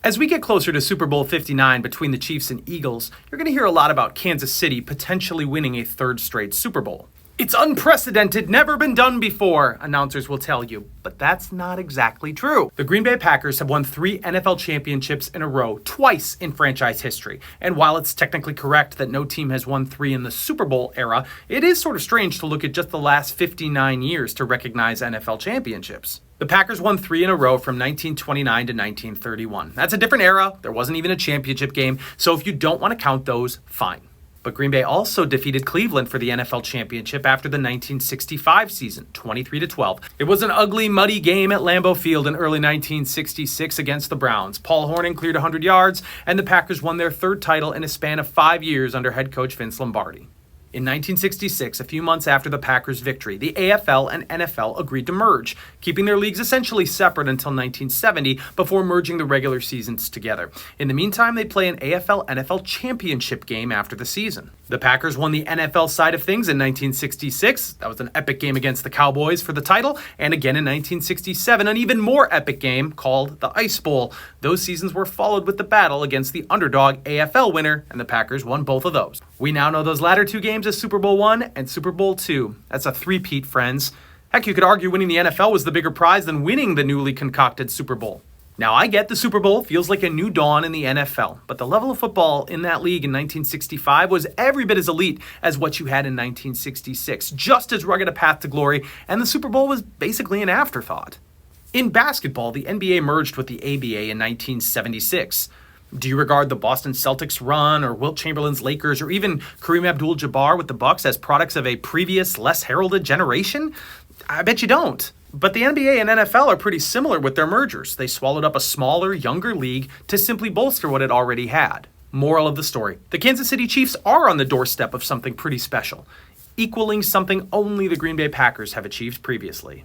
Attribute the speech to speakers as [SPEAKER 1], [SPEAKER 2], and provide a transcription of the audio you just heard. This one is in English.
[SPEAKER 1] As we get closer to Super Bowl 59 between the Chiefs and Eagles, you're going to hear a lot about Kansas City potentially winning a third straight Super Bowl. It's unprecedented, never been done before, announcers will tell you, but that's not exactly true. The Green Bay Packers have won 3 NFL championships in a row, twice in franchise history. And while it's technically correct that no team has won 3 in the Super Bowl era, it is sort of strange to look at just the last 59 years to recognize NFL championships. The Packers won 3 in a row from 1929 to 1931. That's a different era. There wasn't even a championship game. So if you don't want to count those, fine. But Green Bay also defeated Cleveland for the NFL championship after the 1965 season, 23-12. It was an ugly, muddy game at Lambeau Field in early 1966 against the Browns. Paul Hornung cleared 100 yards, and the Packers won their 3rd title in a span of 5 years under head coach Vince Lombardi. In 1966, a few months after the Packers' victory, the AFL and NFL agreed to merge, keeping their leagues essentially separate until 1970 before merging the regular seasons together. In the meantime, they play an AFL-NFL championship game after the season. The Packers won the NFL side of things in 1966. That was an epic game against the Cowboys for the title, and again in 1967, an even more epic game called the Ice Bowl. Those seasons were followed with the battle against the underdog AFL winner, and the Packers won both of those. We now know those latter 2 games as Super Bowl I and Super Bowl II. That's a three-peat, friends. Heck, you could argue winning the NFL was the bigger prize than winning the newly concocted Super Bowl. Now, I get the Super Bowl feels like a new dawn in the NFL, but the level of football in that league in 1965 was every bit as elite as what you had in 1966, just as rugged a path to glory, and the Super Bowl was basically an afterthought. In basketball, the NBA merged with the ABA in 1976. Do you regard the Boston Celtics run, or Wilt Chamberlain's Lakers, or even Kareem Abdul-Jabbar with the Bucks as products of a previous, less heralded generation? I bet you don't. But the NBA and NFL are pretty similar with their mergers. They swallowed up a smaller, younger league to simply bolster what it already had. Moral of the story: the Kansas City Chiefs are on the doorstep of something pretty special, equaling something only the Green Bay Packers have achieved previously.